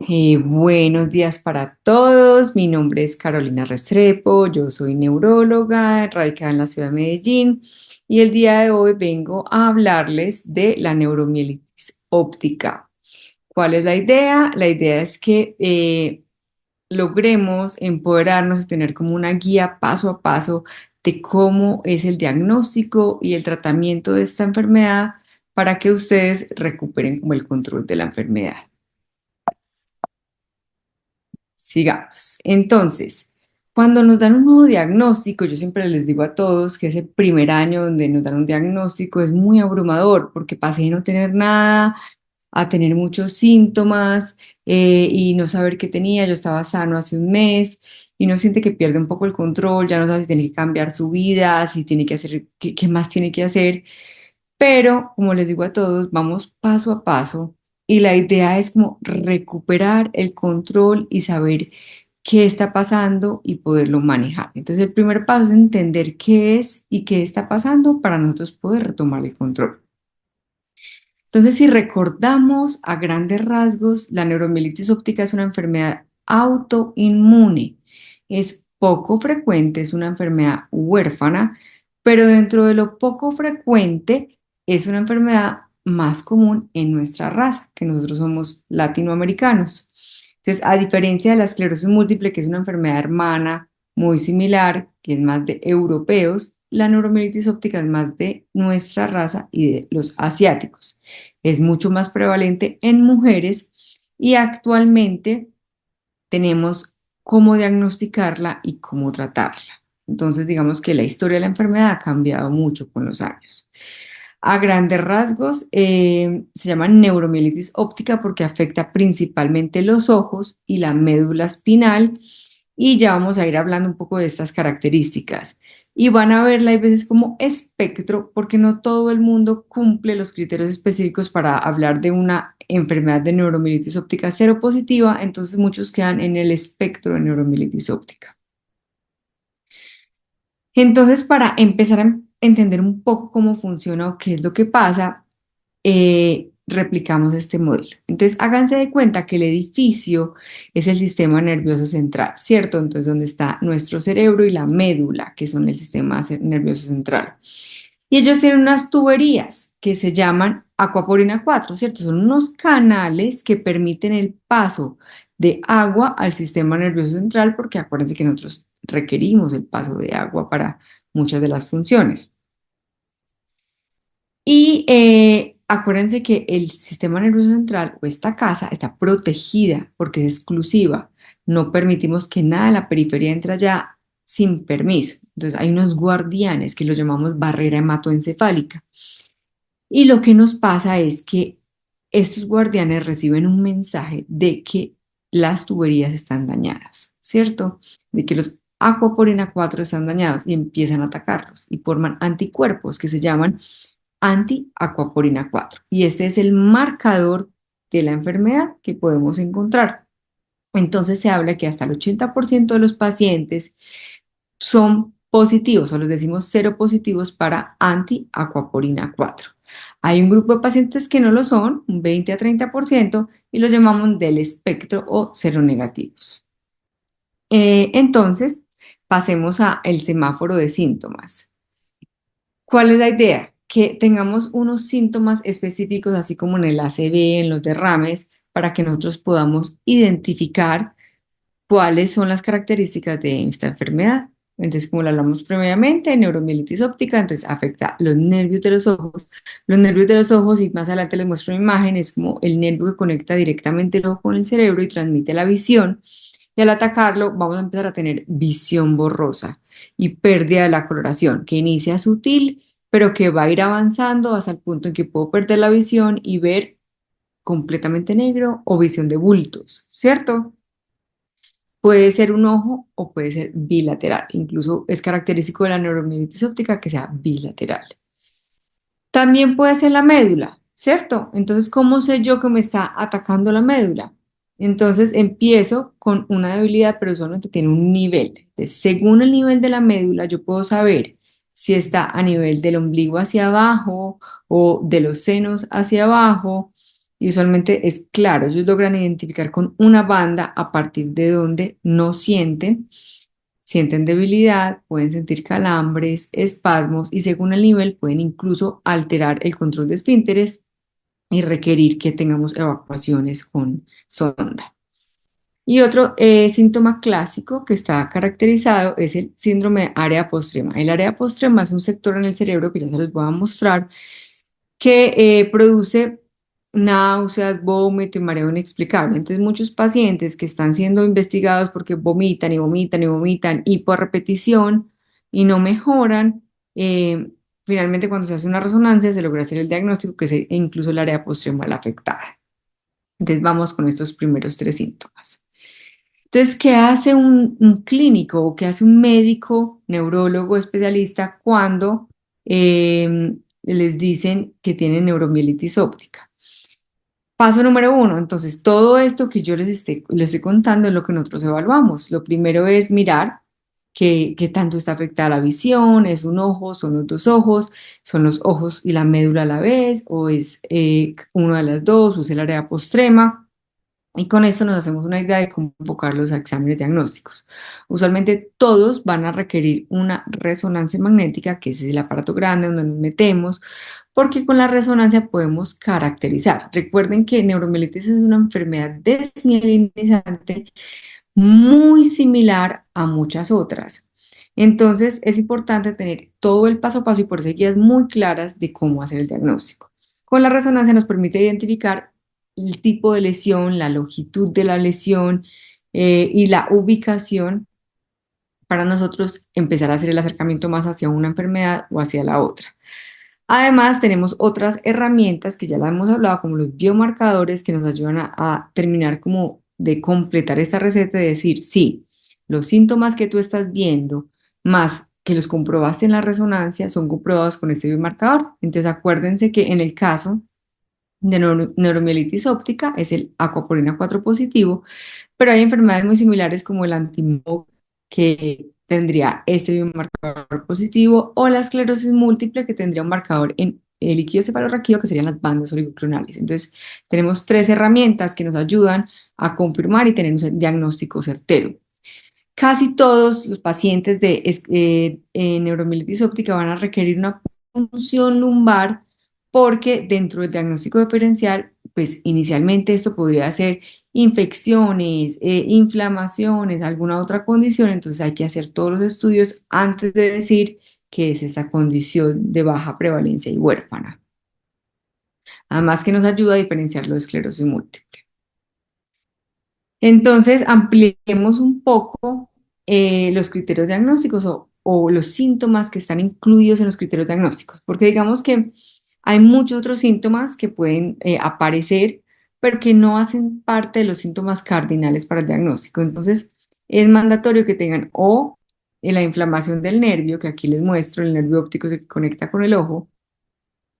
Buenos días para todos. Mi nombre es Carolina Restrepo. Yo soy neuróloga radicada en la ciudad de Medellín y el día de hoy vengo a hablarles de la neuromielitis óptica. ¿Cuál es la idea? La idea es que logremos empoderarnos y tener como una guía paso a paso de cómo es el diagnóstico y el tratamiento de esta enfermedad para que ustedes recuperen como el control de la enfermedad. Sigamos. Entonces, cuando nos dan un nuevo diagnóstico, yo siempre les digo a todos que ese primer año donde nos dan un diagnóstico es muy abrumador porque pasé de no tener nada a tener muchos síntomas y no saber qué tenía. Yo estaba sano hace un mes y uno siente que pierde un poco el control, ya no sabe si tiene que cambiar su vida, si tiene que hacer, qué más tiene que hacer. Pero, como les digo a todos, vamos paso a paso y la idea es como recuperar el control y saber qué está pasando y poderlo manejar. Entonces, el primer paso es entender qué es y qué está pasando para nosotros poder retomar el control. Entonces, si recordamos a grandes rasgos, la neuromielitis óptica es una enfermedad autoinmune. Es poco frecuente, es una enfermedad huérfana, pero dentro de lo poco frecuente es una enfermedad más común en nuestra raza, que nosotros somos latinoamericanos. Entonces, a diferencia de la esclerosis múltiple, que es una enfermedad hermana muy similar, que es más de europeos, la neuromielitis óptica es más de nuestra raza y de los asiáticos. Es mucho más prevalente en mujeres y actualmente tenemos cómo diagnosticarla y cómo tratarla. Entonces, digamos que la historia de la enfermedad ha cambiado mucho con los años. A grandes rasgos, se llama neuromielitis óptica porque afecta principalmente los ojos y la médula espinal y ya vamos a ir hablando un poco de estas características. Y van a verla hay veces como espectro porque no todo el mundo cumple los criterios específicos para hablar de una enfermedad de neuromielitis óptica seropositiva, entonces muchos quedan en el espectro de neuromielitis óptica. Entonces, para empezar a entender un poco cómo funciona o qué es lo que pasa, replicamos este modelo. Entonces, háganse de cuenta que el edificio es el sistema nervioso central, ¿cierto? Entonces, donde está nuestro cerebro y la médula, que son el sistema nervioso central. Y ellos tienen unas tuberías que se llaman acuaporina 4, ¿cierto? Son unos canales que permiten el paso de agua al sistema nervioso central, porque acuérdense que nosotros requerimos el paso de agua para muchas de las funciones. Y acuérdense que el sistema nervioso central o esta casa está protegida porque es exclusiva. No permitimos que nada de la periferia entre allá sin permiso. Entonces hay unos guardianes que los llamamos barrera hematoencefálica. Y lo que nos pasa es que estos guardianes reciben un mensaje de que las tuberías están dañadas, ¿cierto? De que los Aquaporina 4 están dañados y empiezan a atacarlos y forman anticuerpos que se llaman anti-aquaporina 4. Y este es el marcador de la enfermedad que podemos encontrar. Entonces se habla que hasta el 80% de los pacientes son positivos, o los decimos cero positivos para anti-aquaporina 4. Hay un grupo de pacientes que no lo son, un 20 a 30%, y los llamamos del espectro o seronegativos. Entonces, pasemos a el semáforo de síntomas. ¿Cuál es la idea? Que tengamos unos síntomas específicos, así como en el ACV, en los derrames, para que nosotros podamos identificar cuáles son las características de esta enfermedad. Entonces, como lo hablamos previamente, neuromielitis óptica, entonces afecta los nervios de los ojos. Los nervios de los ojos, y más adelante les muestro una imagen, es como el nervio que conecta directamente el ojo con el cerebro y transmite la visión. Y al atacarlo, vamos a empezar a tener visión borrosa y pérdida de la coloración, que inicia sutil, pero que va a ir avanzando hasta el punto en que puedo perder la visión y ver completamente negro o visión de bultos, ¿cierto? Puede ser un ojo o puede ser bilateral. Incluso es característico de la neuromielitis óptica que sea bilateral. También puede ser la médula, ¿cierto? Entonces, ¿cómo sé yo que me está atacando la médula? Entonces, empiezo con una debilidad, pero usualmente tiene un nivel. Entonces, según el nivel de la médula, yo puedo saber si está a nivel del ombligo hacia abajo o de los senos hacia abajo. y usualmente es claro, ellos logran identificar con una banda a partir de donde no sienten, sienten debilidad, pueden sentir calambres, espasmos y según el nivel pueden incluso alterar el control de esfínteres y requerir que tengamos evacuaciones con sonda. Y otro síntoma clásico que está caracterizado es el síndrome de área postrema. El área postrema es un sector en el cerebro que ya se los voy a mostrar que produce náuseas, vómito y mareo inexplicable. Entonces, muchos pacientes que están siendo investigados porque vomitan y vomitan y vomitan y por repetición y no mejoran, eh, finalmente cuando se hace una resonancia se logra hacer el diagnóstico que es incluso el área postremal afectada. Entonces, vamos con estos primeros tres síntomas. Entonces, ¿qué hace un clínico o qué hace un médico, neurólogo, especialista cuando les dicen que tienen neuromielitis óptica? Paso número uno, entonces todo esto que yo les estoy contando es lo que nosotros evaluamos. Lo primero es mirar qué tanto está afectada la visión, es un ojo, son los dos ojos, son los ojos y la médula a la vez, o es una de las dos, o es el área postrema. Y con esto nos hacemos una idea de cómo enfocar los exámenes diagnósticos. Usualmente todos van a requerir una resonancia magnética, que ese es el aparato grande donde nos metemos, porque con la resonancia podemos caracterizar. Recuerden que neuromielitis es una enfermedad desmielinizante muy similar a muchas otras. Entonces es importante tener todo el paso a paso y por eso hay guías muy claras de cómo hacer el diagnóstico. Con la resonancia nos permite identificar el tipo de lesión, la longitud de la lesión y la ubicación para nosotros empezar a hacer el acercamiento más hacia una enfermedad o hacia la otra. Además, tenemos otras herramientas que ya las hemos hablado, como los biomarcadores, que nos ayudan a terminar como de completar esta receta de decir, sí, los síntomas que tú estás viendo, más que los comprobaste en la resonancia, son comprobados con este biomarcador. Entonces, acuérdense que en el caso de neuromielitis óptica es el acuaporina 4 positivo, pero hay enfermedades muy similares como el antimog que tendría este biomarcador positivo o la esclerosis múltiple que tendría un marcador en el líquido cefalorraquídeo que serían las bandas oligoclonales. Entonces, tenemos tres herramientas que nos ayudan a confirmar y tener un diagnóstico certero. Casi todos los pacientes de neuromielitis óptica van a requerir una punción lumbar porque dentro del diagnóstico diferencial, pues inicialmente esto podría ser infecciones, inflamaciones, alguna otra condición, entonces hay que hacer todos los estudios antes de decir que es esta condición de baja prevalencia y huérfana. Además que nos ayuda a diferenciar la esclerosis múltiple. Entonces, ampliemos un poco los criterios diagnósticos o los síntomas que están incluidos en los criterios diagnósticos, porque digamos que hay muchos otros síntomas que pueden aparecer, pero que no hacen parte de los síntomas cardinales para el diagnóstico. Entonces, es mandatorio que tengan o la inflamación del nervio, que aquí les muestro, el nervio óptico que conecta con el ojo,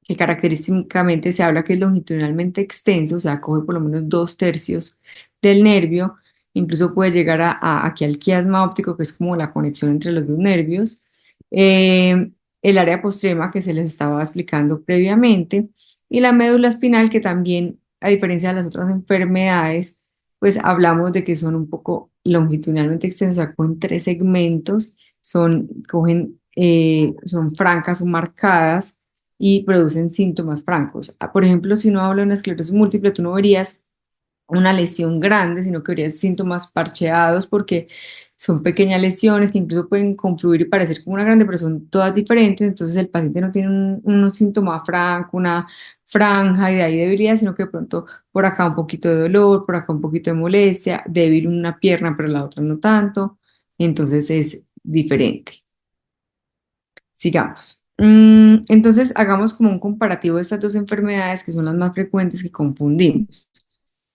que característicamente se habla que es longitudinalmente extenso, o sea, coge por lo menos dos tercios del nervio, incluso puede llegar aquí al quiasma óptico, que es como la conexión entre los dos nervios, eh, el área postrema que se les estaba explicando previamente, y la médula espinal, que también, a diferencia de las otras enfermedades, pues hablamos de que son un poco longitudinalmente extensos, o sea, cogen tres segmentos, son francas o marcadas y producen síntomas francos. Por ejemplo, si uno habla de una esclerosis múltiple, tú no verías una lesión grande, sino que verías síntomas parcheados porque son pequeñas lesiones que incluso pueden confluir y parecer como una grande, pero son todas diferentes. Entonces el paciente no tiene un síntoma franco, una franja y de ahí debilidad, sino que de pronto por acá un poquito de dolor, por acá un poquito de molestia, débil una pierna, pero la otra no tanto. Entonces es diferente. Sigamos. Entonces, hagamos como un comparativo de estas dos enfermedades que son las más frecuentes que confundimos.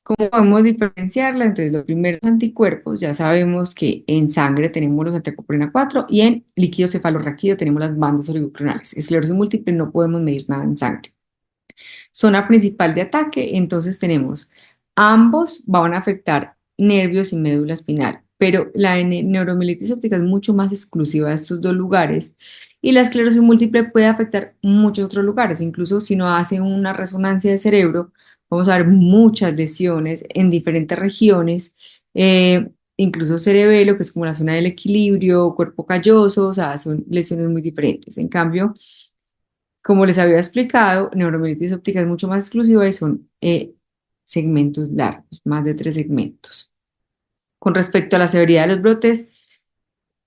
¿Cómo podemos diferenciarlas? Entonces, los primeros anticuerpos, ya sabemos que en sangre tenemos los anticoprina 4 y en líquido cefalorraquídeo tenemos las bandas oligoclonales. Esclerosis múltiple no podemos medir nada en sangre. Zona principal de ataque, entonces tenemos ambos van a afectar nervios y médula espinal, pero la neuromielitis óptica es mucho más exclusiva de estos dos lugares y la esclerosis múltiple puede afectar muchos otros lugares, incluso si no hace una resonancia de cerebro, vamos a ver muchas lesiones en diferentes regiones, incluso cerebelo, que es como la zona del equilibrio, cuerpo calloso, o sea, son lesiones muy diferentes. En cambio, como les había explicado, neuromielitis óptica es mucho más exclusiva y son segmentos largos, más de 3 segmentos. Con respecto a la severidad de los brotes,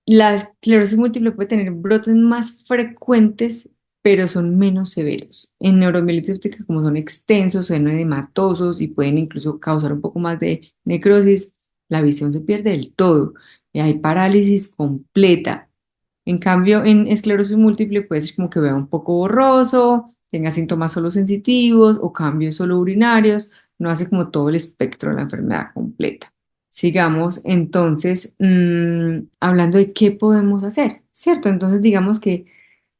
la esclerosis múltiple puede tener brotes más frecuentes, pero son menos severos. En neuromielitis óptica, como son extensos, son edematosos y pueden incluso causar un poco más de necrosis, la visión se pierde del todo y hay parálisis completa. En cambio, en esclerosis múltiple puede ser como que vea un poco borroso, tenga síntomas solo sensitivos o cambios solo urinarios, no hace como todo el espectro de la enfermedad completa. Sigamos entonces hablando de qué podemos hacer, ¿cierto? Entonces digamos que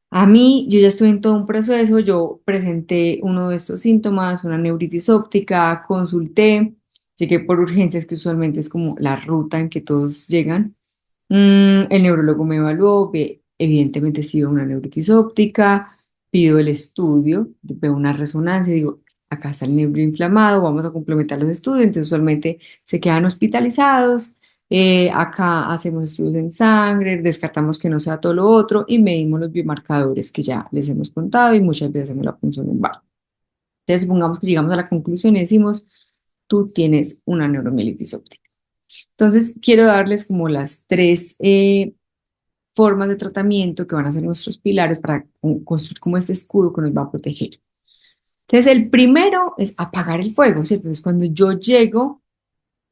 a mí, yo ya estoy en todo un proceso, yo presenté uno de estos síntomas, una neuritis óptica, consulté, llegué por urgencias, que usualmente es como la ruta en que todos llegan. El neurólogo me evaluó, ve, evidentemente sí veo una neuritis óptica, pido el estudio, veo una resonancia, digo, acá está el nervio inflamado, vamos a complementar los estudios, entonces usualmente se quedan hospitalizados, acá hacemos estudios en sangre, descartamos que no sea todo lo otro y medimos los biomarcadores que ya les hemos contado y muchas veces hacemos la punción lumbar. Entonces supongamos que llegamos a la conclusión y decimos, tú tienes una neuromielitis óptica. Entonces, quiero darles como las tres formas de tratamiento que van a ser nuestros pilares para construir como este escudo que nos va a proteger. Entonces, el primero es apagar el fuego, ¿cierto? Entonces, cuando yo llego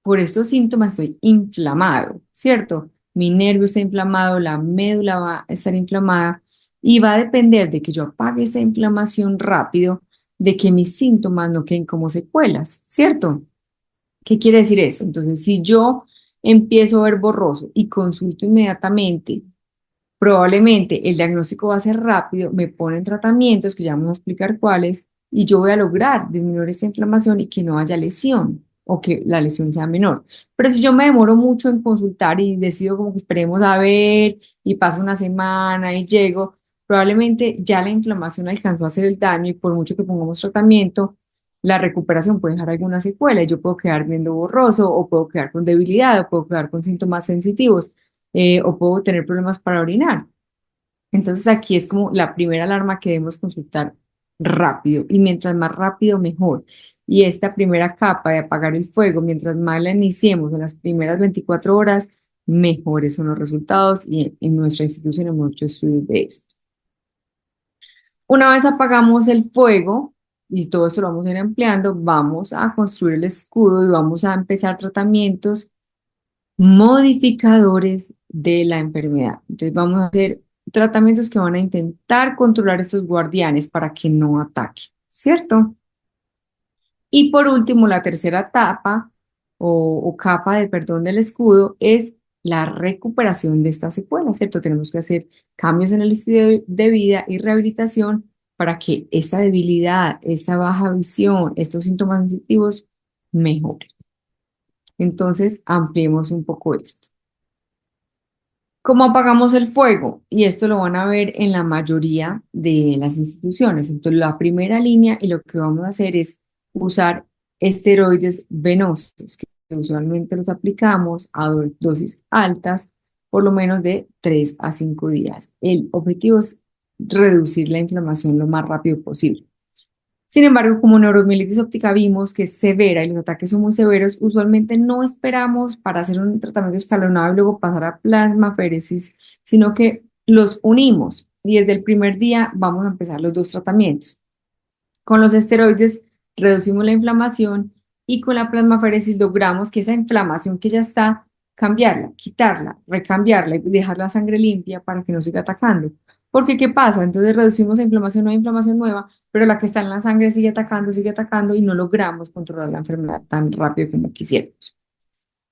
por estos síntomas, estoy inflamado, ¿cierto? Mi nervio está inflamado, la médula va a estar inflamada y va a depender de que yo apague esta inflamación rápido, de que mis síntomas no queden como secuelas, ¿cierto? ¿Qué quiere decir eso? Entonces, si yo empiezo a ver borroso y consulto inmediatamente, probablemente el diagnóstico va a ser rápido, me ponen tratamientos que ya vamos a explicar cuáles, y yo voy a lograr disminuir esta inflamación y que no haya lesión o que la lesión sea menor. Pero si yo me demoro mucho en consultar y decido como que esperemos a ver y pasa una semana y llego, probablemente ya la inflamación alcanzó a hacer el daño y por mucho que pongamos tratamiento, la recuperación puede dejar alguna secuela y yo puedo quedar viendo borroso o puedo quedar con debilidad o puedo quedar con síntomas sensitivos o puedo tener problemas para orinar. Entonces aquí es como la primera alarma que debemos consultar rápido y mientras más rápido mejor. Y esta primera capa de apagar el fuego, mientras más la iniciemos en las primeras 24 horas, mejores son los resultados y en nuestra institución hemos muchos estudios de esto. Una vez apagamos el fuego, y todo esto lo vamos a ir ampliando, vamos a construir el escudo y vamos a empezar tratamientos modificadores de la enfermedad. Entonces vamos a hacer tratamientos que van a intentar controlar estos guardianes para que no ataquen, ¿cierto? Y por último, la tercera etapa o capa de perdón del escudo es la recuperación de esta secuela, ¿cierto? Tenemos que hacer cambios en el estilo de vida y rehabilitación para que esta debilidad, esta baja visión, estos síntomas sensitivos mejoren. Entonces, ampliemos un poco esto. ¿Cómo apagamos el fuego? Y esto lo van a ver en la mayoría de las instituciones. Entonces, la primera línea y lo que vamos a hacer es usar esteroides venosos, que usualmente los aplicamos a dosis altas, por lo menos de 3 a 5 días. El objetivo es reducir la inflamación lo más rápido posible. Sin embargo, como neuromielitis óptica vimos que es severa y los ataques son muy severos, usualmente no esperamos para hacer un tratamiento escalonado y luego pasar a plasmaféresis, sino que los unimos y desde el primer día vamos a empezar los dos tratamientos. Con los esteroides reducimos la inflamación y con la plasmaféresis logramos que esa inflamación que ya está, cambiarla, quitarla, recambiarla y dejar la sangre limpia para que no siga atacando. Porque, ¿qué pasa? Entonces reducimos la inflamación, no hay inflamación nueva, pero la que está en la sangre sigue atacando y no logramos controlar la enfermedad tan rápido como quisiéramos.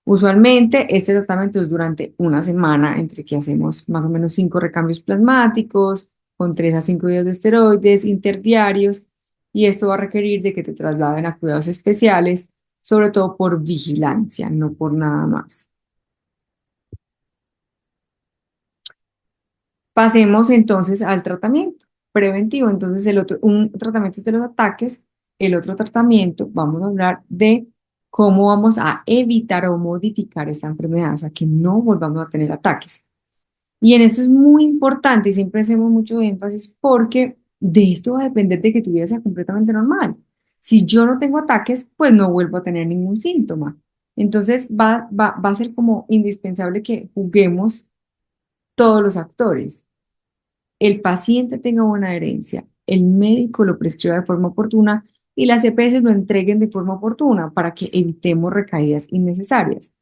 Usualmente este tratamiento es durante una semana, entre que hacemos más o menos 5 recambios plasmáticos, con 3 a 5 días de esteroides interdiarios, y esto va a requerir de que te trasladen a cuidados especiales, sobre todo por vigilancia, no por nada más. Pasemos entonces al tratamiento preventivo. Entonces, un tratamiento es de los ataques el otro tratamiento, vamos a hablar de cómo vamos a evitar o modificar esta enfermedad, o sea, que no volvamos a tener ataques. Y en eso es muy importante y siempre hacemos mucho énfasis porque de esto va a depender de que tu vida sea completamente normal. Si yo no tengo ataques, pues no vuelvo a tener ningún síntoma. Entonces va a ser como indispensable que juguemos todos los actores. El paciente tenga buena adherencia, el médico lo prescriba de forma oportuna y las EPS lo entreguen de forma oportuna para que evitemos recaídas innecesarias.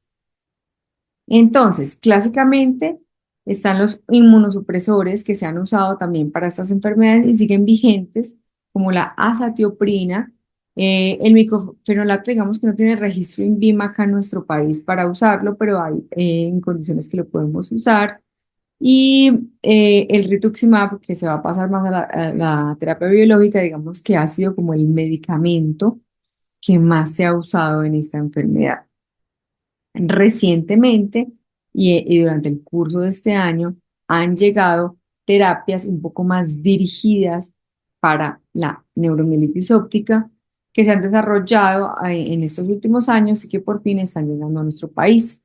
Entonces, clásicamente están los inmunosupresores que se han usado también para estas enfermedades y siguen vigentes, como la azatioprina. El micofenolato, digamos que no tiene registro INVIMA acá en nuestro país para usarlo, pero hay en condiciones que lo podemos usar. Y el rituximab, que se va a pasar más a la terapia biológica, digamos que ha sido como el medicamento que más se ha usado en esta enfermedad. Recientemente y durante el curso de este año han llegado terapias un poco más dirigidas para la neuromielitis óptica que se han desarrollado en estos últimos años y que por fin están llegando a nuestro país.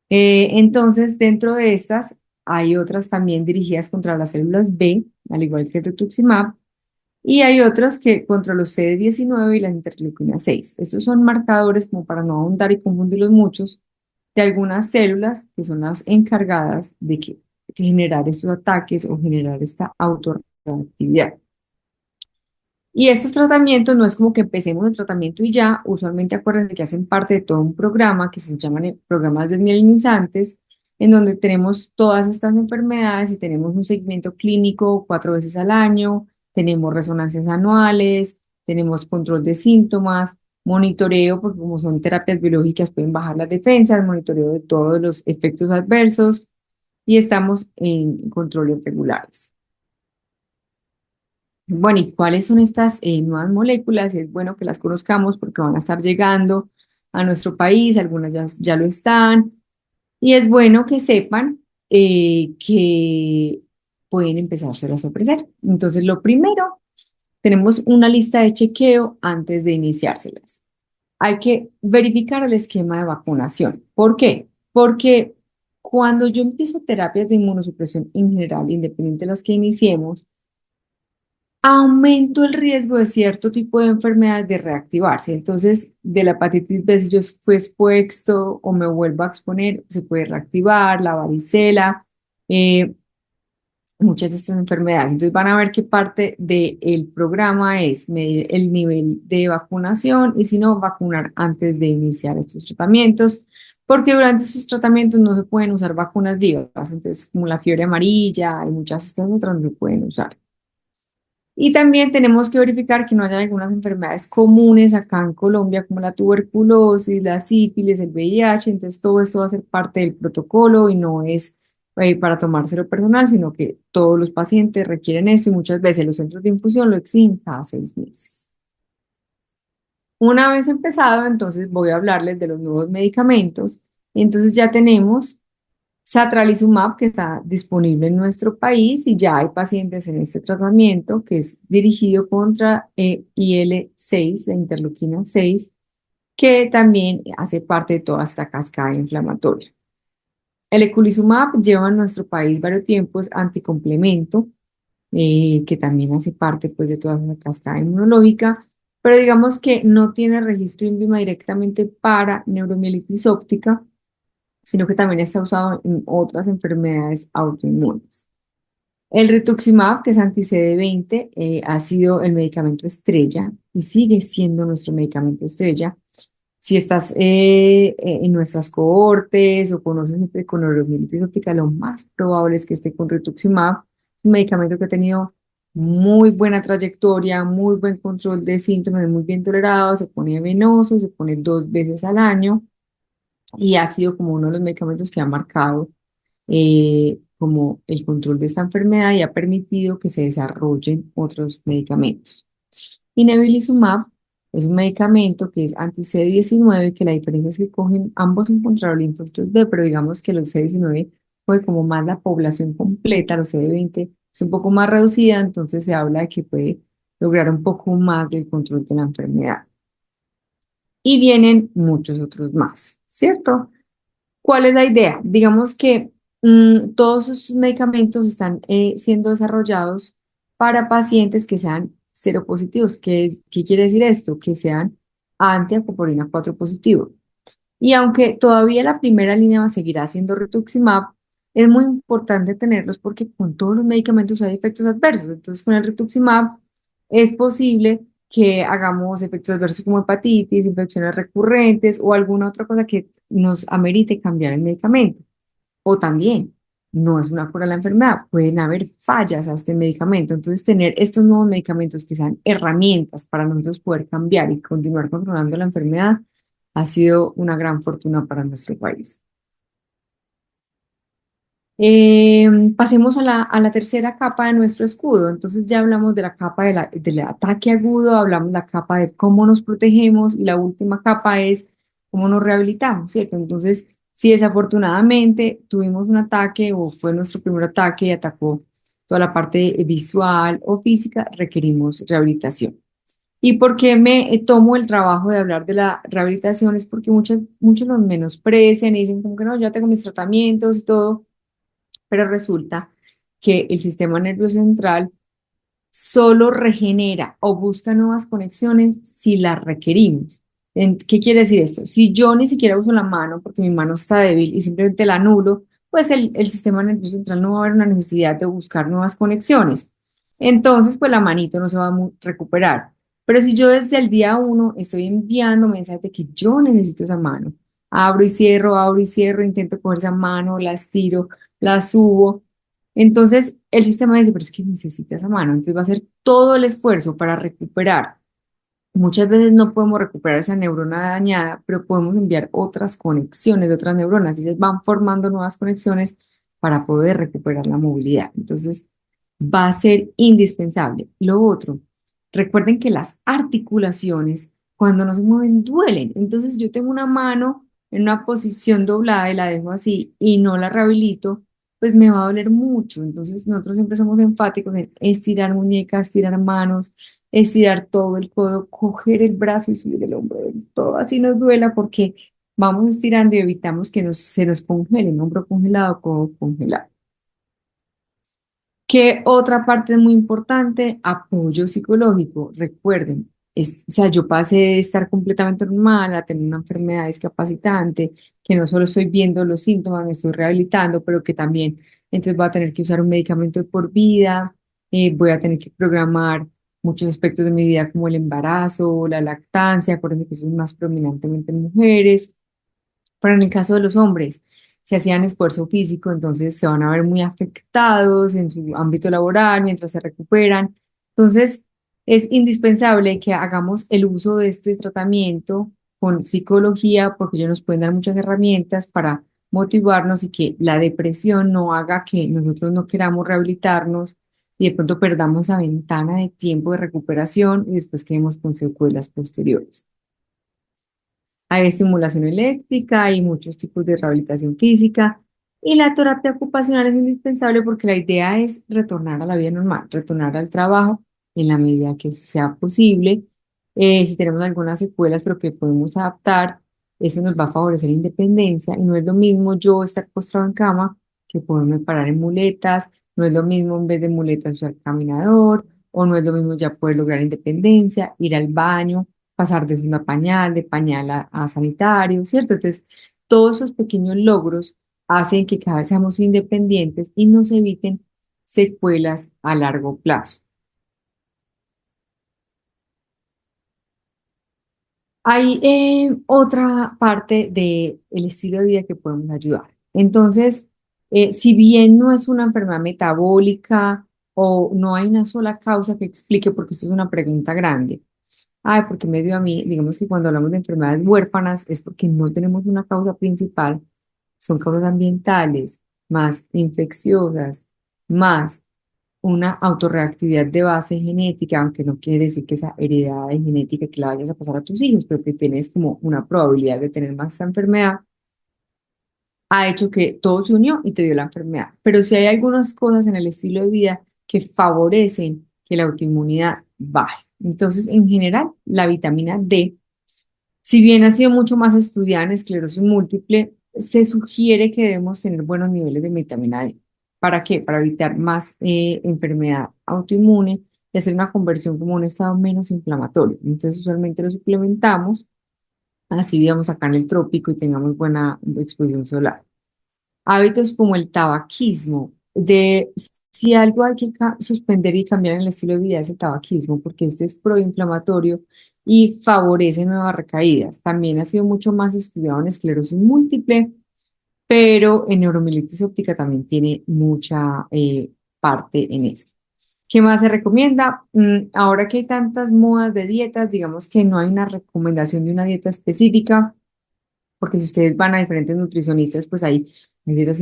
Entonces, dentro de estas hay otras también dirigidas contra las células B, al igual que el rituximab, y hay otros que contra los CD19 y la interleucina 6. Estos son marcadores, como para no ahondar y confundirlos muchos, de algunas células que son las encargadas de generar estos ataques o generar esta autorreactividad. Y estos tratamientos no es como que empecemos el tratamiento y ya, usualmente acuérdense que hacen parte de todo un programa que se llaman programas desmielinizantes, en donde tenemos todas estas enfermedades y tenemos un seguimiento clínico 4 veces al año, tenemos resonancias anuales, tenemos control de síntomas, monitoreo, porque como son terapias biológicas pueden bajar las defensas, monitoreo de todos los efectos adversos y estamos en controles regulares. Bueno, ¿y cuáles son estas nuevas moléculas? Es bueno que las conozcamos porque van a estar llegando a nuestro país, algunas ya lo están, y es bueno que sepan que pueden empezárselas a ofrecer. Entonces, lo primero, tenemos una lista de chequeo antes de iniciárselas. Hay que verificar el esquema de vacunación. ¿Por qué? Porque cuando yo empiezo terapias de inmunosupresión en general, independiente de las que iniciemos, aumento el riesgo de cierto tipo de enfermedades de reactivarse. Entonces, de la hepatitis B, si yo fui expuesto o me vuelvo a exponer, se puede reactivar, la varicela, eh, muchas de estas enfermedades. Entonces, van a ver qué parte del programa es medir el nivel de vacunación y si no, vacunar antes de iniciar estos tratamientos. Porque durante estos tratamientos no se pueden usar vacunas vivas, entonces como la fiebre amarilla y muchas de estas otras no se pueden usar. Y también tenemos que verificar que no haya algunas enfermedades comunes acá en Colombia, como la tuberculosis, la sífilis, el VIH. Entonces, todo esto va a ser parte del protocolo y no es para tomárselo personal, sino que todos los pacientes requieren esto y muchas veces los centros de infusión lo exigen cada 6 meses. Una vez empezado, entonces voy a hablarles de los nuevos medicamentos. Entonces, ya tenemos Satralizumab, que está disponible en nuestro país y ya hay pacientes en este tratamiento que es dirigido contra IL-6, la interleuquina 6, que también hace parte de toda esta cascada inflamatoria. El eculizumab lleva en nuestro país varios tiempos anticomplemento, que también hace parte pues, de toda la cascada inmunológica, pero digamos que no tiene registro INVIMA directamente para neuromielitis óptica, sino que también está usado en otras enfermedades autoinmunes. El rituximab, que es anti-CD20, ha sido el medicamento estrella y sigue siendo nuestro medicamento estrella. Si estás en nuestras cohortes o conoces gente con neuromielitis óptica, lo más probable es que esté con rituximab, un medicamento que ha tenido muy buena trayectoria, muy buen control de síntomas, muy bien tolerado, se pone venoso, se pone 2 veces al año y ha sido como uno de los medicamentos que ha marcado como el control de esta enfermedad y ha permitido que se desarrollen otros medicamentos. Y Nebilizumab es un medicamento que es anti-CD19, que la diferencia es que cogen ambos encontraron linfocitos B, pero digamos que los CD19 fue como más la población completa, los CD20 es un poco más reducida, entonces se habla de que puede lograr un poco más del control de la enfermedad. Y vienen muchos otros más, ¿cierto? ¿Cuál es la idea? Digamos que todos esos medicamentos están siendo desarrollados para pacientes que sean seropositivos. ¿Qué quiere decir esto? Que sean anti-acopolina 4 positivos. Y aunque todavía la primera línea seguirá siendo rituximab, es muy importante tenerlos porque con todos los medicamentos hay efectos adversos. Entonces, con el rituximab es posible que hagamos efectos adversos como hepatitis, infecciones recurrentes o alguna otra cosa que nos amerite cambiar el medicamento. O también, no es una cura a la enfermedad, pueden haber fallas a este medicamento. Entonces, tener estos nuevos medicamentos que sean herramientas para nosotros poder cambiar y continuar controlando la enfermedad ha sido una gran fortuna para nuestro país. Pasemos a la tercera capa de nuestro escudo. Entonces ya hablamos de la capa del ataque agudo, hablamos de la capa de cómo nos protegemos y la última capa es cómo nos rehabilitamos, ¿cierto? Entonces, si desafortunadamente tuvimos un ataque o fue nuestro primer ataque y atacó toda la parte visual o física, requerimos rehabilitación. ¿Y por qué me tomo el trabajo de hablar de la rehabilitación? Es porque muchos nos menosprecian y dicen como que no, ya tengo mis tratamientos y todo, pero resulta que el sistema nervioso central solo regenera o busca nuevas conexiones si las requerimos. ¿Qué quiere decir esto? Si yo ni siquiera uso la mano porque mi mano está débil y simplemente la anulo, pues el sistema nervioso central no va a haber una necesidad de buscar nuevas conexiones. Entonces, pues la manito no se va a recuperar. Pero si yo desde el día uno estoy enviando mensajes de que yo necesito esa mano, abro y cierro, intento coger esa mano, la estiro, la subo, entonces el sistema dice, pero es que necesita esa mano, entonces va a hacer todo el esfuerzo para recuperar. Muchas veces no podemos recuperar esa neurona dañada, pero podemos enviar otras conexiones de otras neuronas y ellas van formando nuevas conexiones para poder recuperar la movilidad. Entonces va a ser indispensable. Lo otro, recuerden que las articulaciones cuando no se mueven duelen. Entonces yo tengo una mano en una posición doblada y la dejo así y no la rehabilito, pues me va a doler mucho. Entonces nosotros siempre somos enfáticos en estirar muñecas, estirar manos, estirar todo el codo, coger el brazo y subir el hombro, todo así nos duela porque vamos estirando y evitamos que se nos congele, hombro congelado, codo congelado. ¿Qué otra parte es muy importante? Apoyo psicológico. Recuerden, o sea, yo pasé de estar completamente normal a tener una enfermedad discapacitante, que no solo estoy viendo los síntomas, me estoy rehabilitando, pero que también entonces voy a tener que usar un medicamento de por vida, voy a tener que programar muchos aspectos de mi vida como el embarazo, la lactancia, acuérdense que eso es más prominentemente en mujeres, pero en el caso de los hombres, si hacían esfuerzo físico, entonces se van a ver muy afectados en su ámbito laboral mientras se recuperan. Entonces, es indispensable que hagamos el uso de este tratamiento con psicología porque ellos nos pueden dar muchas herramientas para motivarnos y que la depresión no haga que nosotros no queramos rehabilitarnos y de pronto perdamos esa ventana de tiempo de recuperación y después quedemos con secuelas posteriores. Hay estimulación eléctrica, hay muchos tipos de rehabilitación física y la terapia ocupacional es indispensable porque la idea es retornar a la vida normal, retornar al trabajo en la medida que sea posible. Si tenemos algunas secuelas pero que podemos adaptar, eso nos va a favorecer la independencia y no es lo mismo yo estar postrado en cama que poderme parar en muletas, no es lo mismo en vez de muletas usar caminador o no es lo mismo ya poder lograr independencia, ir al baño pasar de una pañal, de pañal a sanitario, ¿cierto? Entonces, todos esos pequeños logros hacen que cada vez seamos independientes y nos eviten secuelas a largo plazo. Hay otra parte del estilo de vida que podemos ayudar. Entonces, si bien no es una enfermedad metabólica o no hay una sola causa que explique, porque esto es una pregunta grande, ay, porque me dio a mí, digamos que cuando hablamos de enfermedades huérfanas es porque no tenemos una causa principal, son causas ambientales, más infecciosas, más una autorreactividad de base genética, aunque no quiere decir que esa heredad de genética que la vayas a pasar a tus hijos, pero que tienes como una probabilidad de tener más esa enfermedad, ha hecho que todo se unió y te dio la enfermedad. Pero si hay algunas cosas en el estilo de vida que favorecen que la autoinmunidad baje. Entonces, en general, la vitamina D, si bien ha sido mucho más estudiada en esclerosis múltiple, se sugiere que debemos tener buenos niveles de vitamina D. ¿Para qué? Para evitar más enfermedad autoinmune y hacer una conversión como un estado menos inflamatorio. Entonces, usualmente lo suplementamos, así vivamos acá en el trópico y tengamos buena exposición solar. Hábitos como el tabaquismo, de si algo hay que suspender y cambiar en el estilo de vida es el tabaquismo, porque este es proinflamatorio y favorece nuevas recaídas. También ha sido mucho más estudiado en esclerosis múltiple, pero en neuromielitis óptica también tiene mucha parte en esto. ¿Qué más se recomienda? Ahora que hay tantas modas de dietas, digamos que no hay una recomendación de una dieta específica porque si ustedes van a diferentes nutricionistas, pues hay dietas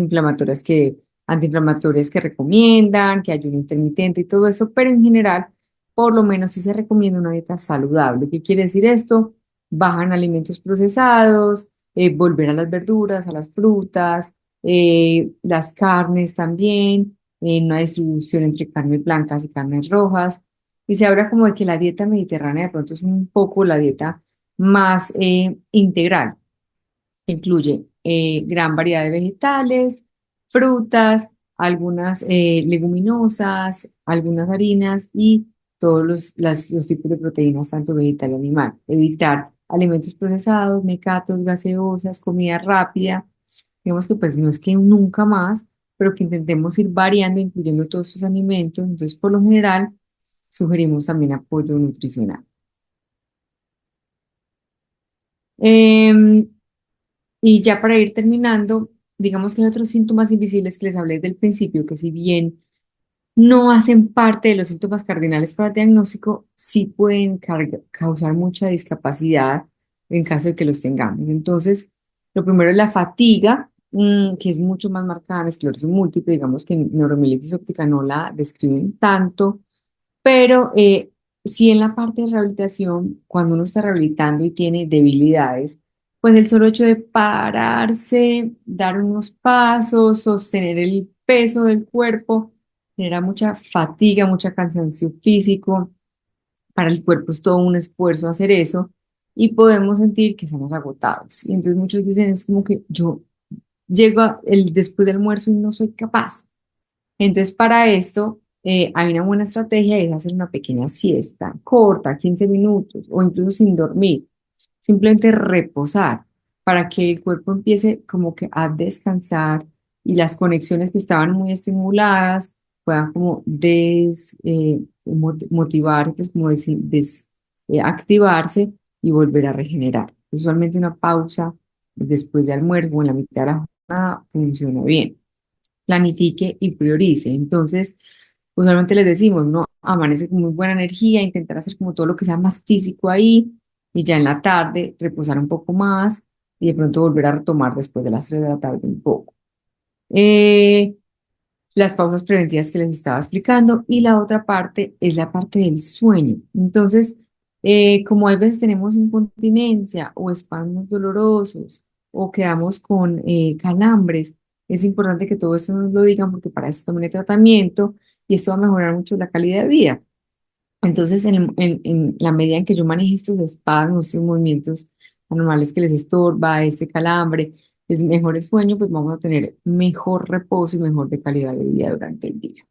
antiinflamatorias que recomiendan, que ayuno intermitente y todo eso, pero en general, por lo menos sí se recomienda una dieta saludable. ¿Qué quiere decir esto? Bajan alimentos procesados, volver a las verduras, a las frutas, las carnes también, una distribución entre carnes blancas y carnes rojas. Y se habla como de que la dieta mediterránea de pronto es un poco la dieta más integral. Incluye gran variedad de vegetales, frutas, algunas leguminosas, algunas harinas y todos los tipos de proteínas, tanto vegetal y animal. Evitar alimentos procesados, mecatos, gaseosas, comida rápida. Digamos que pues no es que nunca más, pero que intentemos ir variando, incluyendo todos estos alimentos. Entonces, por lo general, sugerimos también apoyo nutricional. Em, Y ya para ir terminando, digamos que hay otros síntomas invisibles que les hablé desde el principio, que si bien no hacen parte de los síntomas cardinales para el diagnóstico, sí pueden causar mucha discapacidad en caso de que los tengamos. Entonces, lo primero es la fatiga, que es mucho más marcada en esclerosis múltiple, digamos que en neuromielitis óptica no la describen tanto, pero sí en la parte de rehabilitación, cuando uno está rehabilitando y tiene debilidades, pues el solo hecho de pararse, dar unos pasos, sostener el peso del cuerpo, genera mucha fatiga, mucha cansancio físico. Para el cuerpo es todo un esfuerzo hacer eso y podemos sentir que estamos agotados. Y entonces muchos dicen, es como que yo llego después del almuerzo y no soy capaz. Entonces, para esto hay una buena estrategia y es hacer una pequeña siesta corta, 15 minutos o incluso sin dormir. Simplemente reposar para que el cuerpo empiece como que a descansar y las conexiones que estaban muy estimuladas puedan como motivar, pues como activarse y volver a regenerar. Usualmente una pausa después de almuerzo o en la mitad de la jornada funciona bien, planifique y priorice. Entonces, usualmente les decimos, no, amanece con muy buena energía, intentar hacer como todo lo que sea más físico ahí y ya en la tarde reposar un poco más y de pronto volver a retomar después de las 3 de la tarde un poco. Eh, las pausas preventivas que les estaba explicando y la otra parte es la parte del sueño. Entonces, como hay veces tenemos incontinencia o espasmos dolorosos o quedamos con calambres, es importante que todo eso nos lo digan porque para eso también hay tratamiento y esto va a mejorar mucho la calidad de vida. Entonces, en la medida en que yo maneje estos espasmos, estos movimientos anormales que les estorba, este calambre, es mejor el sueño, pues vamos a tener mejor reposo y mejor de calidad de vida durante el día.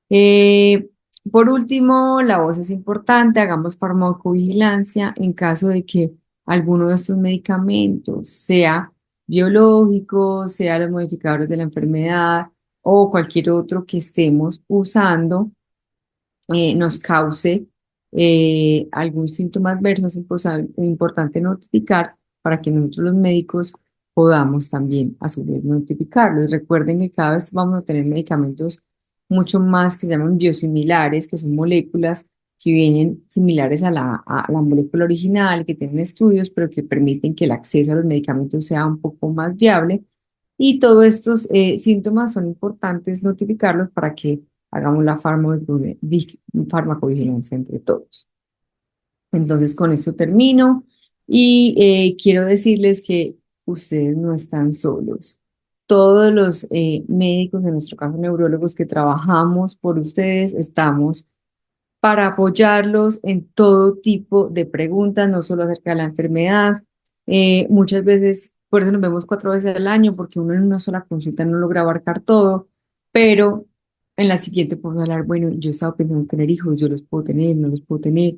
Eh, por último, la voz es importante, hagamos farmacovigilancia en caso de que alguno de estos medicamentos sea biológico, sea los modificadores de la enfermedad o cualquier otro que estemos usando nos cause algún síntoma adverso, es importante notificar para que nosotros los médicos podamos también a su vez notificarlo. Y recuerden que cada vez vamos a tener medicamentos mucho más que se llaman biosimilares, que son moléculas que vienen similares a la molécula original, que tienen estudios, pero que permiten que el acceso a los medicamentos sea un poco más viable. Y todos estos síntomas son importantes notificarlos para que hagamos la farmacovigilancia entre todos. Entonces, con esto termino y quiero decirles que ustedes no están solos. todos los médicos, en nuestro caso neurólogos que trabajamos por ustedes, estamos para apoyarlos en todo tipo de preguntas, no solo acerca de la enfermedad. Muchas veces, por eso nos vemos 4 veces al año, porque uno en una sola consulta no logra abarcar todo, pero en la siguiente podemos hablar, bueno, yo he estado pensando en tener hijos, yo los puedo tener, no los puedo tener.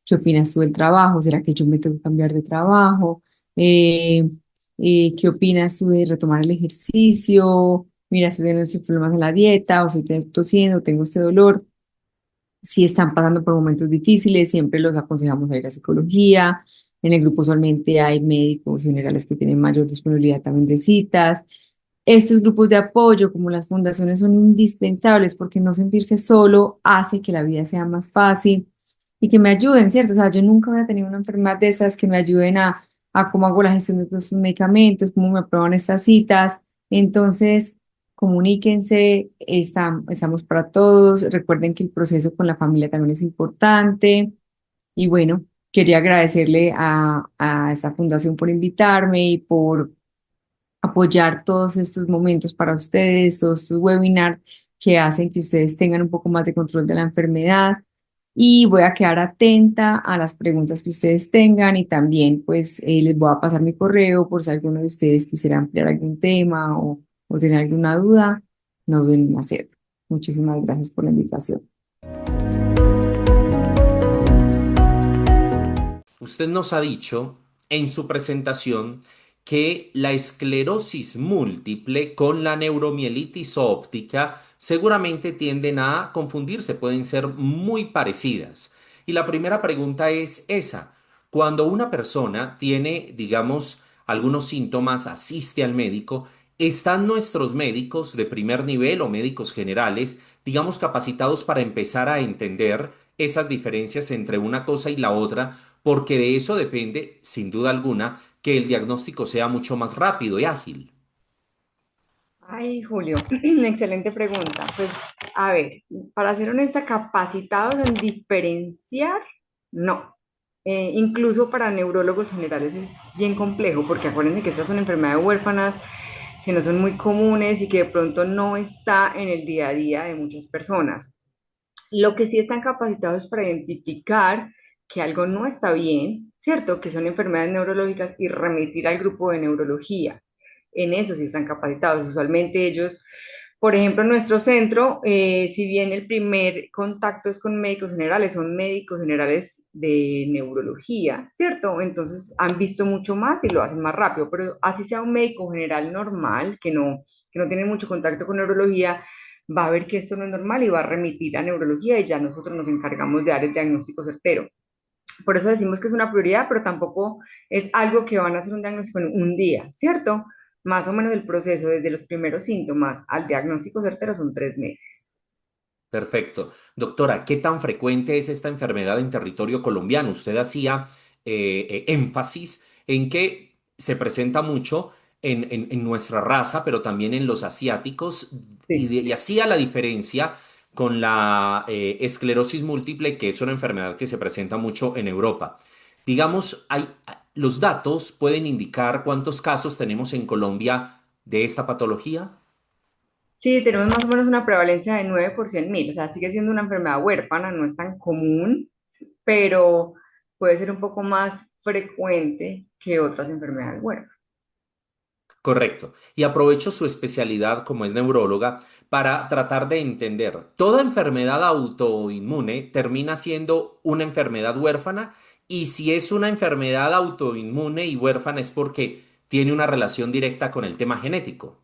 ¿Qué opinas tú del trabajo? ¿Será que yo me tengo que cambiar de trabajo? Eh, ¿Qué opinas tú de retomar el ejercicio? Mira, estoy teniendo estos problemas en la dieta, o estoy tosiendo, tengo este dolor. Si están pasando por momentos difíciles, siempre los aconsejamos a ir a psicología. En el grupo usualmente hay médicos generales que tienen mayor disponibilidad también de citas. Estos grupos de apoyo, como las fundaciones, son indispensables porque no sentirse solo hace que la vida sea más fácil y que me ayuden, ¿cierto? O sea, yo nunca voy a tener una enfermedad de esas que me ayuden a cómo hago la gestión de estos medicamentos, cómo me aprueban estas citas. Entonces, comuníquense, estamos para todos. Recuerden que el proceso con la familia también es importante. Y bueno, quería agradecerle a esta fundación por invitarme y por apoyar todos estos momentos para ustedes, todos estos webinars que hacen que ustedes tengan un poco más de control de la enfermedad. Y voy a quedar atenta a las preguntas que ustedes tengan y también pues les voy a pasar mi correo por si alguno de ustedes quisiera ampliar algún tema o tener alguna duda, no duden en hacerlo. Muchísimas gracias por la invitación. Usted nos ha dicho en su presentación que la esclerosis múltiple con la neuromielitis óptica seguramente tienden a confundirse, pueden ser muy parecidas. Y la primera pregunta es esa. Cuando una persona tiene, digamos, algunos síntomas, asiste al médico, ¿están nuestros médicos de primer nivel o médicos generales, digamos, capacitados para empezar a entender esas diferencias entre una cosa y la otra? Porque de eso depende, sin duda alguna, que el diagnóstico sea mucho más rápido y ágil. Ay, Julio, excelente pregunta. Pues, a ver, para ser honesta, capacitados en diferenciar, no. Incluso para neurólogos generales es bien complejo, porque acuérdense que estas son enfermedades huérfanas que no son muy comunes y que de pronto no está en el día a día de muchas personas. Lo que sí están capacitados para identificar que algo no está bien, ¿cierto? Que son enfermedades neurológicas y remitir al grupo de neurología. En eso sí están capacitados. Usualmente ellos, por ejemplo, en nuestro centro, si bien el primer contacto es con médicos generales, son médicos generales de neurología, ¿cierto? Entonces han visto mucho más y lo hacen más rápido, pero así sea un médico general normal, que no tiene mucho contacto con neurología, va a ver que esto no es normal y va a remitir a neurología y ya nosotros nos encargamos de dar el diagnóstico certero. Por eso decimos que es una prioridad, pero tampoco es algo que van a hacer un diagnóstico en un día, ¿cierto? Más o menos el proceso desde los primeros síntomas al diagnóstico certero son 3 meses. Perfecto. Doctora, ¿qué tan frecuente es esta enfermedad en territorio colombiano? Usted hacía énfasis en que se presenta mucho en nuestra raza, pero también en los asiáticos, y, Sí. y hacía la diferencia con la esclerosis múltiple, que es una enfermedad que se presenta mucho en Europa. Digamos, los datos pueden indicar cuántos casos tenemos en Colombia de esta patología. Sí, tenemos más o menos una prevalencia de 9 por 100.000, o sea, sigue siendo una enfermedad huérfana, no es tan común, pero puede ser un poco más frecuente que otras enfermedades huérfanas. Correcto. Y aprovecho su especialidad como es neuróloga para tratar de entender, ¿toda enfermedad autoinmune termina siendo una enfermedad huérfana? Y si es una enfermedad autoinmune y huérfana es porque tiene una relación directa con el tema genético.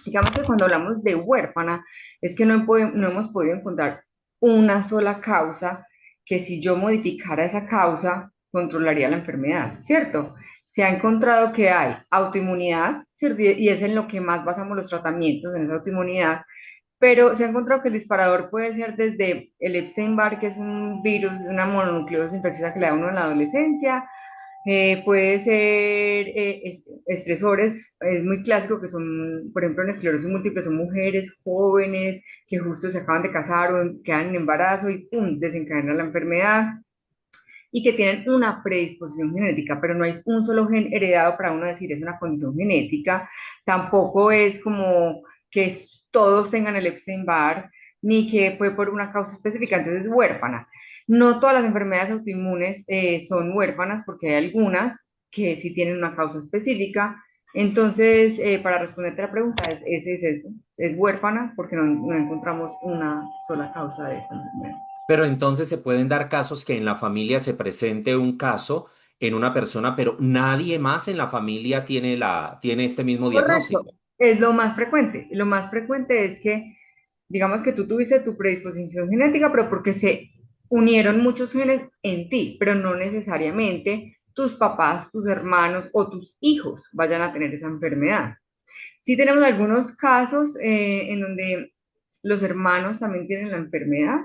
Digamos que cuando hablamos de huérfana, es que no hemos podido encontrar una sola causa que si yo modificara esa causa, controlaría la enfermedad, ¿cierto? Se ha encontrado que hay autoinmunidad, ¿cierto? Y es en lo que más basamos los tratamientos, en esa autoinmunidad, pero se ha encontrado que el disparador puede ser desde el Epstein-Barr, que es un virus, una mononucleosis infecciosa que le da a uno en la adolescencia, puede ser estresores, es muy clásico que son, por ejemplo, en esclerosis múltiple, son mujeres jóvenes que justo se acaban de casar o quedan en embarazo y ¡pum! Desencadena la enfermedad. y que tienen una predisposición genética, pero no hay un solo gen heredado para uno decir es una condición genética, tampoco es como que todos tengan el Epstein-Barr, ni que fue por una causa específica, entonces es huérfana. No todas las enfermedades autoinmunes son huérfanas porque hay algunas que sí tienen una causa específica. Entonces, para responderte la pregunta, es eso, es huérfana porque no encontramos una sola causa de esta enfermedad. Pero entonces se pueden dar casos que en la familia se presente un caso en una persona, pero nadie más en la familia tiene este mismo Correcto, diagnóstico. es lo más frecuente. Lo más frecuente es que, digamos que tú tuviste tu predisposición genética, pero porque se unieron muchos genes en ti, pero no necesariamente tus papás, tus hermanos o tus hijos vayan a tener esa enfermedad. Sí tenemos algunos casos en donde los hermanos también tienen la enfermedad,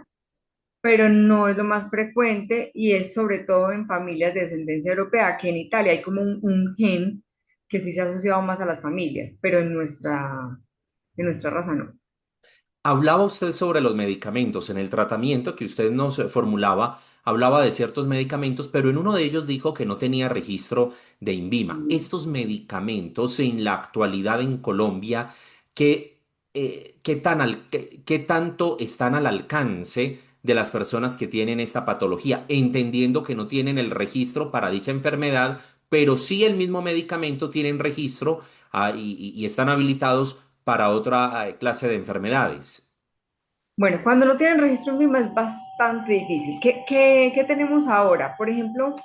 pero no es lo más frecuente y es sobre todo en familias de descendencia europea, que en Italia hay como un gen que sí se ha asociado más a las familias, pero en nuestra raza no. Hablaba usted sobre los medicamentos. En el tratamiento que usted nos formulaba, hablaba de ciertos medicamentos, pero en uno de ellos dijo que no tenía registro de INVIMA. Estos medicamentos en la actualidad en Colombia, ¿qué tanto están al alcance de las personas que tienen esta patología? Entendiendo que no tienen el registro para dicha enfermedad, pero sí el mismo medicamento tienen registro, y están habilitados para otra clase de enfermedades. Bueno, cuando no tienen registro en MIMA es bastante difícil. ¿Qué tenemos ahora? Por ejemplo,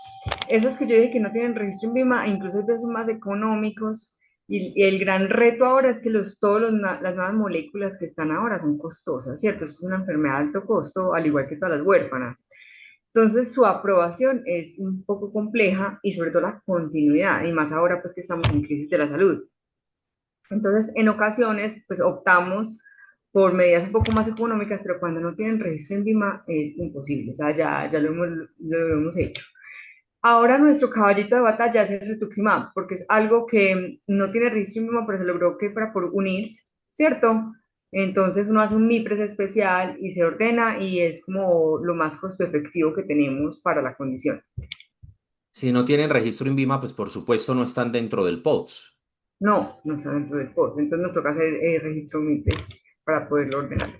esos que yo dije que no tienen registro en BIMA, incluso a veces son más económicos, y el gran reto ahora es que las nuevas moléculas que están ahora son costosas, ¿cierto? Es una enfermedad de alto costo, al igual que todas las huérfanas. Entonces, su aprobación es un poco compleja y sobre todo la continuidad, y más ahora pues que estamos en crisis de la salud. Entonces, en ocasiones, pues optamos por medidas un poco más económicas, pero cuando no tienen registro en BIMA es imposible, o sea, ya lo hemos hecho. Ahora nuestro caballito de batalla es el rituximab, porque es algo que no tiene registro en BIMA, pero se logró que fuera por UNILS, ¿cierto? Entonces uno hace un MIPRES especial y se ordena y es como lo más costo efectivo que tenemos para la condición. Si no tienen registro INVIMA, pues por supuesto no están dentro del POTS. No está dentro del POS, entonces nos toca hacer registro MIPRES para poderlo ordenar.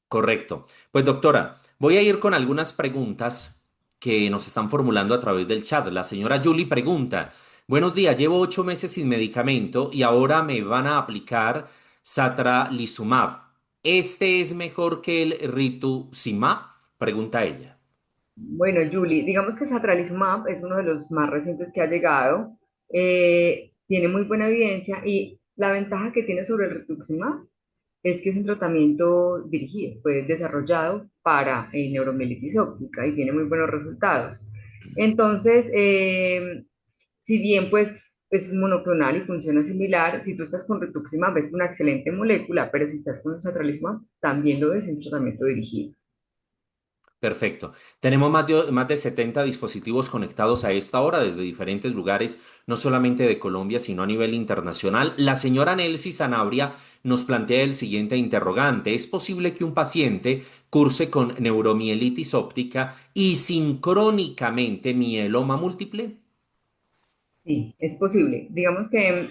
Correcto. Pues doctora, voy a ir con algunas preguntas que nos están formulando a través del chat. La señora Julie pregunta, buenos días, llevo 8 meses sin medicamento y ahora me van a aplicar satralizumab. ¿Este es mejor que el rituximab? Pregunta ella. Bueno, Julie, digamos que Satralizumab es uno de los más recientes que ha llegado, tiene muy buena evidencia y la ventaja que tiene sobre el Rituximab es que es un tratamiento dirigido, fue desarrollado para neuromielitis óptica y tiene muy buenos resultados. Entonces, si bien pues es monoclonal y funciona similar, si tú estás con Rituximab es una excelente molécula, pero si estás con Satralizumab también lo es un tratamiento dirigido. Perfecto. Tenemos más de 70 dispositivos conectados a esta hora desde diferentes lugares, no solamente de Colombia, sino a nivel internacional. La señora Nelcy Sanabria nos plantea el siguiente interrogante. ¿Es posible que un paciente curse con neuromielitis óptica y sincrónicamente mieloma múltiple? Sí, es posible. Digamos que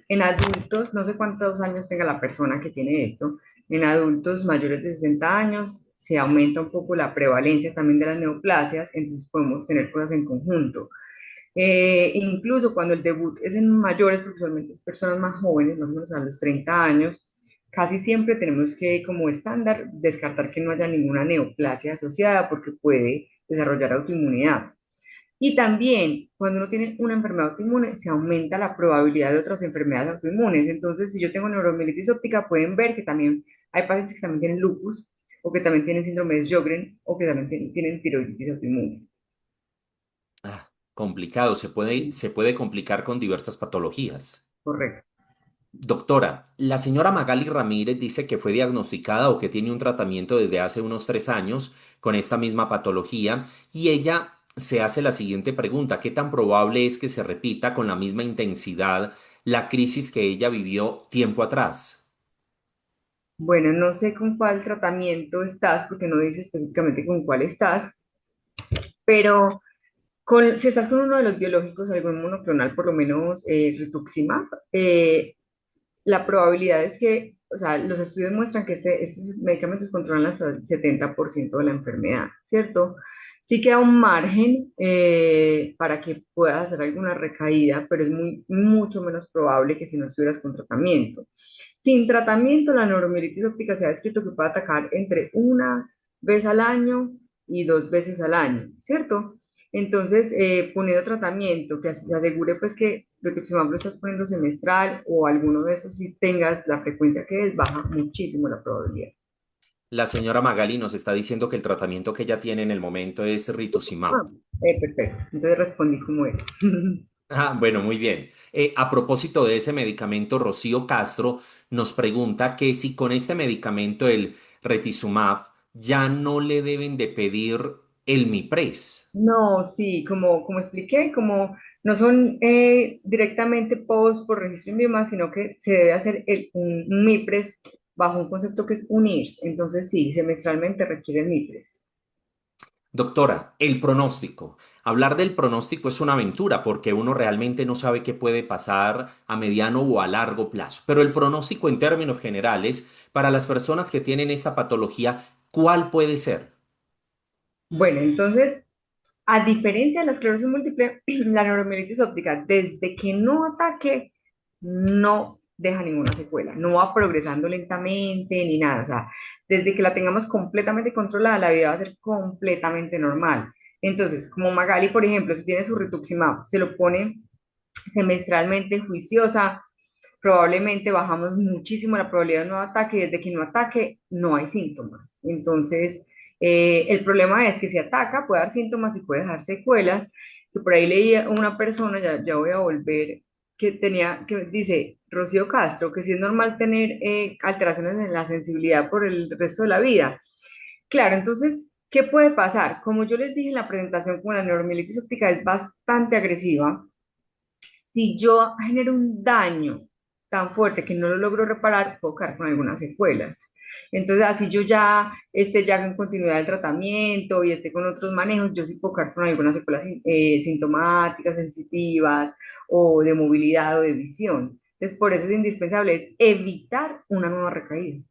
en adultos, no sé cuántos años tenga la persona que tiene esto, en adultos mayores de 60 años se aumenta un poco la prevalencia también de las neoplasias, entonces podemos tener cosas en conjunto. Incluso cuando el debut es en mayores, porque usualmente es personas más jóvenes, más o menos a los 30 años, casi siempre tenemos que, como estándar, descartar que no haya ninguna neoplasia asociada porque puede desarrollar autoinmunidad. Y también, cuando uno tiene una enfermedad autoinmune, se aumenta la probabilidad de otras enfermedades autoinmunes. Entonces, si yo tengo neuromielitis óptica, pueden ver que también hay pacientes que también tienen lupus, o que también tienen síndrome de Sjögren, o que también tienen tiroiditis autoinmune. Complicado, se puede complicar con diversas patologías. Correcto. Doctora, la señora Magali Ramírez dice que fue diagnosticada o que tiene un tratamiento desde hace unos 3 años con esta misma patología y ella se hace la siguiente pregunta: ¿qué tan probable es que se repita con la misma intensidad la crisis que ella vivió tiempo atrás? Bueno, no sé con cuál tratamiento estás, porque no dice específicamente con cuál estás, pero si estás con uno de los biológicos, algún monoclonal, por lo menos rituximab, la probabilidad es que, o sea, los estudios muestran que estos medicamentos controlan hasta el 70% de la enfermedad, ¿cierto? Sí queda un margen para que puedas hacer alguna recaída, pero es mucho menos probable que si no estuvieras con tratamiento. Sin tratamiento, la neuromielitis óptica se ha descrito que puede atacar entre una vez al año y dos veces al año, ¿cierto? Entonces, poniendo tratamiento que se asegure pues que rituximab lo estás poniendo semestral o alguno de esos si tengas la frecuencia que es, baja muchísimo la probabilidad. La señora Magali nos está diciendo que el tratamiento que ella tiene en el momento es rituximab. Ah, perfecto. Entonces respondí como era. Ah, bueno, muy bien. A propósito de ese medicamento, Rocío Castro nos pregunta que si con este medicamento, el Retizumab, ya no le deben de pedir el Mipres. No, sí, como expliqué, como no son directamente post por registro en biomas, sino que se debe hacer un MIPRES bajo un concepto que es UNIRS. Entonces, sí, semestralmente requiere el MIPRES. Doctora, el pronóstico. Hablar del pronóstico es una aventura porque uno realmente no sabe qué puede pasar a mediano o a largo plazo. Pero el pronóstico en términos generales, para las personas que tienen esta patología, ¿cuál puede ser? Bueno, entonces, a diferencia de la esclerosis múltiple, la neuromielitis óptica, desde que no ataque, no deja ninguna secuela, no va progresando lentamente ni nada. O sea, desde que la tengamos completamente controlada, la vida va a ser completamente normal. Entonces, como Magali, por ejemplo, si tiene su rituximab, se lo pone semestralmente juiciosa, probablemente bajamos muchísimo la probabilidad de un nuevo ataque y desde que no ataque no hay síntomas. Entonces, el problema es que si ataca puede dar síntomas y puede dejar secuelas. Que por ahí leí a una persona, ya voy a volver, que dice, Rocío Castro, que si es normal tener alteraciones en la sensibilidad por el resto de la vida. Claro, entonces, ¿qué puede pasar? Como yo les dije en la presentación, como la neuromielitis óptica es bastante agresiva, si yo genero un daño tan fuerte que no lo logro reparar, puedo quedar con algunas secuelas. Entonces, así yo ya esté ya en continuidad del tratamiento y esté con otros manejos, yo sí puedo quedar con algunas secuelas sintomáticas, sensitivas o de movilidad o de visión. Entonces, por eso es indispensable es evitar una nueva recaída.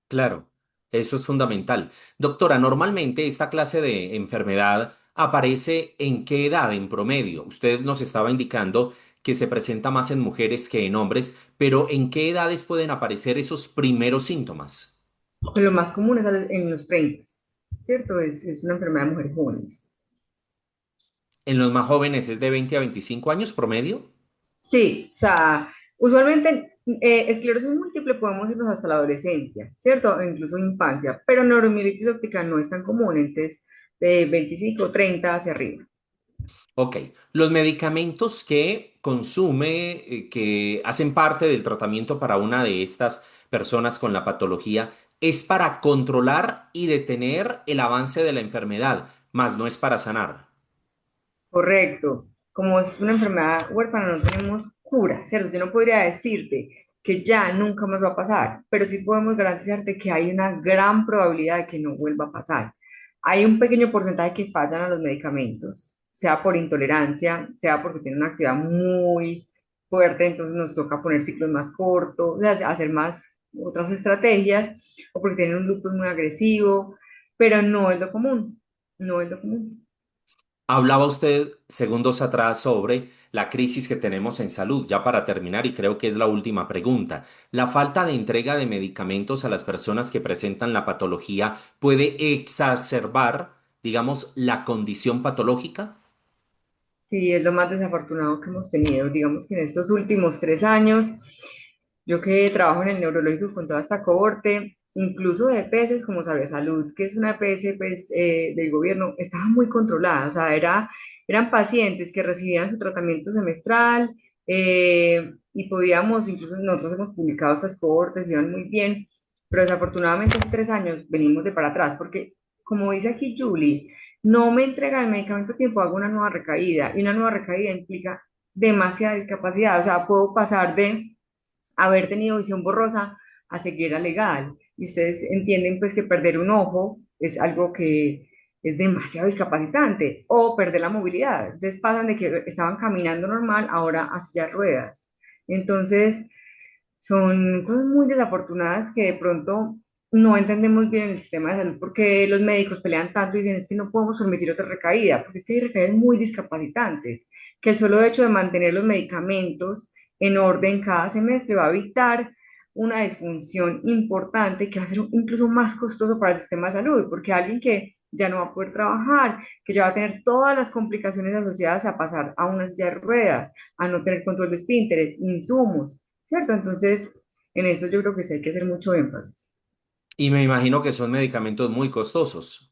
Claro, eso es fundamental. Doctora, normalmente esta clase de enfermedad aparece ¿en qué edad en promedio? Usted nos estaba indicando que se presenta más en mujeres que en hombres, pero ¿en qué edades pueden aparecer esos primeros síntomas? Lo más común es en los 30, ¿cierto? Es una enfermedad de mujeres jóvenes. En los más jóvenes es de 20 a 25 años promedio. Sí, o sea, usualmente esclerosis múltiple podemos irnos hasta la adolescencia, ¿cierto? O incluso infancia, pero neuromielitis óptica no es tan común, entonces de 25 o 30 hacia arriba. Ok, los medicamentos que consume, que hacen parte del tratamiento para una de estas personas con la patología, es para controlar y detener el avance de la enfermedad, más no es para sanar. Correcto. Como es una enfermedad huérfana, no tenemos cura, ¿cierto? Yo no podría decirte que ya nunca más va a pasar, pero sí podemos garantizarte que hay una gran probabilidad de que no vuelva a pasar. Hay un pequeño porcentaje que fallan a los medicamentos, sea por intolerancia, sea porque tienen una actividad muy fuerte, entonces nos toca poner ciclos más cortos, o sea, hacer más otras estrategias, o porque tienen un lupus muy agresivo, pero no es lo común, no es lo común. Hablaba usted segundos atrás sobre la crisis que tenemos en salud, ya para terminar, y creo que es la última pregunta. ¿La falta de entrega de medicamentos a las personas que presentan la patología puede exacerbar, digamos, la condición patológica? Sí, es lo más desafortunado que hemos tenido. Digamos que en estos últimos 3 años, yo que trabajo en el neurológico con toda esta cohorte, incluso de EPS como Saber Salud, que es una EPS pues, del gobierno, estaba muy controlada. O sea, eran pacientes que recibían su tratamiento semestral y podíamos, incluso nosotros hemos publicado estas cohortes, iban muy bien, pero desafortunadamente en 3 años venimos de para atrás, porque como dice aquí Julie, no me entrega el medicamento a tiempo, hago una nueva recaída y una nueva recaída implica demasiada discapacidad, o sea, puedo pasar de haber tenido visión borrosa a ceguera legal y ustedes entienden pues que perder un ojo es algo que es demasiado discapacitante, o perder la movilidad. Entonces pasan de que estaban caminando normal, ahora a silla de ruedas. Entonces, son cosas muy desafortunadas que de pronto no entendemos bien el sistema de salud porque los médicos pelean tanto y dicen es que no podemos permitir otra recaída, porque es que hay recaídas muy discapacitantes, que el solo hecho de mantener los medicamentos en orden cada semestre va a evitar una disfunción importante que va a ser incluso más costoso para el sistema de salud, porque alguien que ya no va a poder trabajar, que ya va a tener todas las complicaciones asociadas a pasar a una silla de ruedas, a no tener control de esfínteres, insumos, ¿cierto? Entonces, en eso yo creo que sí hay que hacer mucho énfasis. Y me imagino que son medicamentos muy costosos.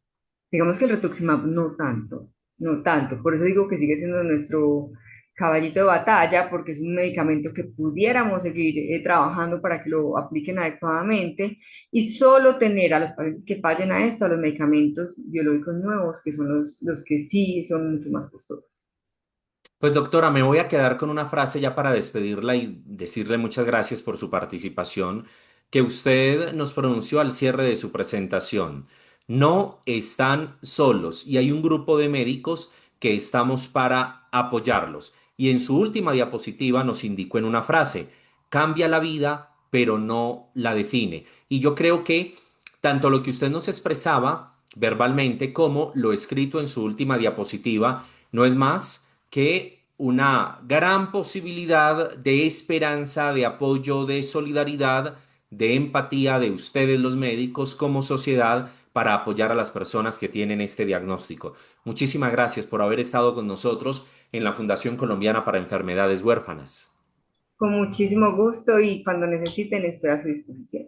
Digamos que el rituximab no tanto, no tanto. Por eso digo que sigue siendo nuestro caballito de batalla, porque es un medicamento que pudiéramos seguir trabajando para que lo apliquen adecuadamente y solo tener a los pacientes que fallen a esto, a los medicamentos biológicos nuevos, que son los que sí son mucho más costosos. Pues doctora, me voy a quedar con una frase ya para despedirla y decirle muchas gracias por su participación, que usted nos pronunció al cierre de su presentación. No están solos y hay un grupo de médicos que estamos para apoyarlos. Y en su última diapositiva nos indicó en una frase, cambia la vida, pero no la define. Y yo creo que tanto lo que usted nos expresaba verbalmente como lo escrito en su última diapositiva no es más que una gran posibilidad de esperanza, de apoyo, de solidaridad, de empatía de ustedes los médicos como sociedad para apoyar a las personas que tienen este diagnóstico. Muchísimas gracias por haber estado con nosotros en la Fundación Colombiana para Enfermedades Huérfanas. Con muchísimo gusto y cuando necesiten estoy a su disposición.